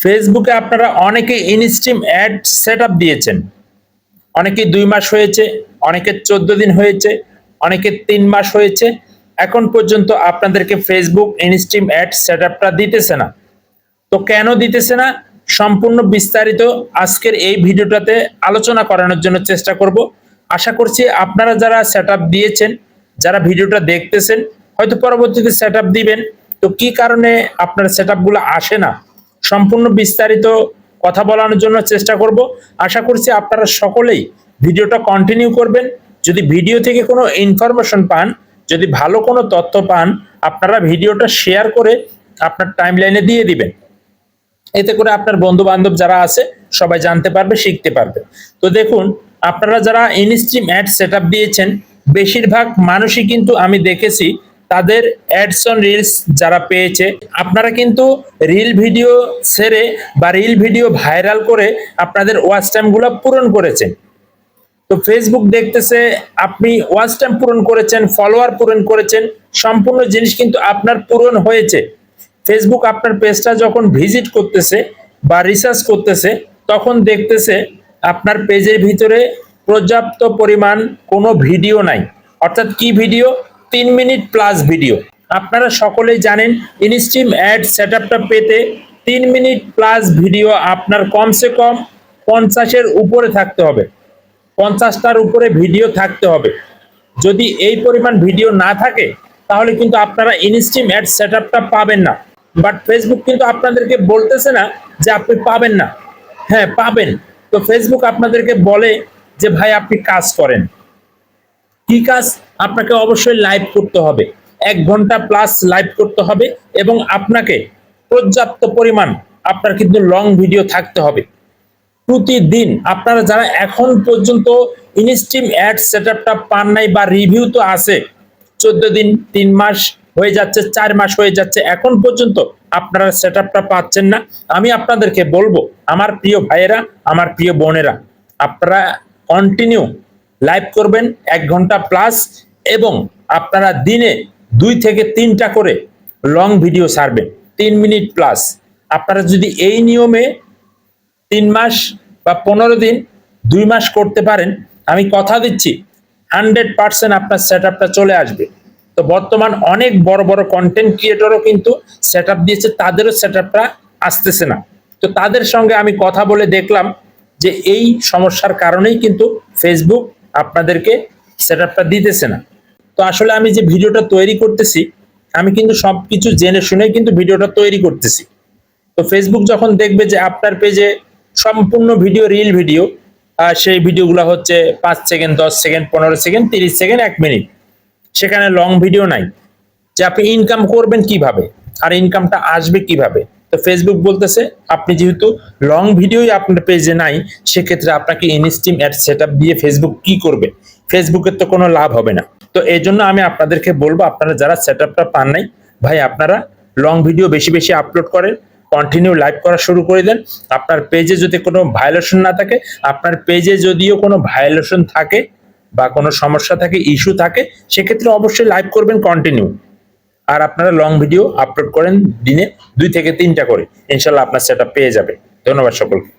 ফেসবুকে আপনারা অনেকে ইনস্ট্রিম অ্যাড সেটআপ দিয়েছেন। অনেকে ২ মাস হয়েছে, অনেকের ১৪ দিন হয়েছে, অনেকের ৩ মাস হয়েছে। এখন পর্যন্ত আপনাদেরকে ফেসবুক ইনস্ট্রিম অ্যাড সেটআপটা দিতেছে না। তো কেন দিতেছে না? সম্পূর্ণ বিস্তারিত আজকের এই ভিডিওটাতে আলোচনা করানোর জন্য চেষ্টা করব। আশা করছি আপনারা যারা সেটআপ দিয়েছেন, যারা ভিডিওটা দেখতেছেন, হয়তো পরবর্তীতে সেটআপ দিবেন। তো কি কারণে আপনার সেটআপগুলো আসে না? সম্পূর্ণ বিস্তারিত কথা বলানোর জন্য চেষ্টা করব। আশা করছি আপনারা সকলেই ভিডিওটা কন্টিনিউ করবেন। যদি ভিডিও থেকে কোনো ইনফরমেশন পান, যদি ভালো কোনো তথ্য পান, আপনারা ভিডিওটা শেয়ার করে আপনার টাইমলাইনে দিয়ে দিবেন। এতে করে আপনার বন্ধু বান্ধব যারা আছে সবাই জানতে পারবে, শিখতে পারবে। তো দেখুন, আপনারা যারা ইনস্ট্রিম অ্যাড সেটআপ দিয়েছেন, বেশিরভাগ মানুষই কিন্তু আমি দেখেছি তাদের অ্যাডস অন রিলস যারা পেয়েছে, আপনারা কিন্তু রিল ভিডিও ছেড়ে বা রিল ভিডিও ভাইরাল করে আপনাদের ওয়াচ টাইমগুলো পূরণ করেছেন। তো ফেসবুক দেখতেছে আপনি ওয়াচ টাইম পূরণ করেছেন, ফলোয়ার পূরণ করেছেন, সম্পূর্ণ জিনিস কিন্তু আপনার পূরণ হয়েছে। ফেসবুক আপনার পেজটা যখন ভিজিট করতেছে বা রিসার্চ করতেছে, তখন দেখতেছে আপনার পেজের ভিতরে পর্যাপ্ত পরিমাণ কোনো ভিডিও নাই। অর্থাৎ কি ভিডিও? ৩ minute plus video. আপনারা সকলেই জানেন ইনস্ট্রিম অ্যাড সেটআপটা পেতে ৩ মিনিট প্লাস ভিডিও আপনার কমসে কম ৫০-এর উপরে থাকতে হবে। ৫০টার উপরে ভিডিও থাকতে হবে। যদি এই পরিমাণ ভিডিও না থাকে, তাহলে কিন্তু আপনারা ইনস্ট্রিম অ্যাড সেটআপটা পাবেন না। বাট ফেসবুক কিন্তু আপনাদেরকে বলতেছে না যে আপনি পাবেন না। হ্যাঁ, পাবেন। তো ফেসবুক আপনাদেরকে বলে যে ভাই আপনি কাজ করেন। কি কাজ? আপনাকে অবশ্যই লাইভ করতে হবে। ১ ঘন্টা প্লাস লাইভ করতে হবে এবং আপনাকে পর্যাপ্ত পরিমাণ আপনার কিন্তু লং ভিডিও থাকতে হবে। প্রতিদিন আপনারা যারা এখন পর্যন্ত ইনস্ট্রিম অ্যাড সেটআপটা পান নাই বা রিভিউ তো আছে, ১৪ দিন, ৩ মাস হয়ে যাচ্ছে, ৪ মাস হয়ে যাচ্ছে, এখন পর্যন্ত আপনারা সেটআপটা পাচ্ছেন না। আমি আপনাদেরকে বলবো, আমার প্রিয় ভাইয়েরা, আমার প্রিয় বোনেরা, আপনারা কন্টিনিউ লাইভ করবেন ১ ঘন্টা প্লাস এবং আপনারা দিনে ২ থেকে ৩টা করে লং ভিডিও ছাড়বেন ৩ মিনিট প্লাস। আপনারা যদি এই নিয়মে ৩ মাস বা ১৫ দিন, ২ মাস করতে পারেন, আমি কথা দিচ্ছি 100% আপনার সেটআপটা চলে আসবে। তো বর্তমান অনেক বড় বড় কন্টেন্ট ক্রিয়েটরও কিন্তু সেটআপ দিয়েছে, তাদেরও সেটআপটা আসতেছে না। তো তাদের সঙ্গে আমি কথা বলে দেখলাম যে এই সমস্যার কারণেই কিন্তু ফেসবুক আপনাদেরকে সেটআপটা দিতেছে না। তো আসলে আমি যে ভিডিওটা তৈরি করতেছি, আমি কিন্তু সবকিছু জেনে শুনেই কিন্তু ভিডিওটা তৈরি করতেছি। তো ফেসবুক যখন দেখবে যে আপনার পেজে সম্পূর্ণ ভিডিও রিল ভিডিও, সেই ভিডিওগুলো হচ্ছে ৫ second, ১০ second, ১৫ second, ৩০ second, ১ minute, সেখানে লং ভিডিও নাই, যে আপনি ইনকাম করবেন কিভাবে আর ইনকামটা আসবে কিভাবে। তো ফেসবুক বলতেছে আপনি যেহেতু লং ভিডিওই আপনার পেজে নাই, সেক্ষেত্রে আপনাকে ইনস্ট্রিম অ্যাড সেটআপ দিয়ে ফেসবুক কি করবে? ফেসবুকের তো কোনো লাভ হবে না। তো এই জন্য আমি আপনাদেরকে বলবো, আপনারা যারা সেটআপটা পান নাই, ভাই আপনারা লং ভিডিও বেশি বেশি আপলোড করেন, কন্টিনিউ লাইভ করা শুরু করে দেন। আপনার পেজে যদি কোনো ভায়োলেশন না থাকে, আপনার পেজে যদিও কোনো ভায়োলেশন থাকে বা কোনো সমস্যা থাকে, ইস্যু থাকে, সেক্ষেত্রে অবশ্যই লাইভ করবেন কন্টিনিউ। আর আপনারা লং ভিডিও আপলোড করেন দিনে ২ থেকে ৩টা করে, ইনশাল্লাহ আপনার সেটআপ পেয়ে যাবে। ধন্যবাদ সকলকে।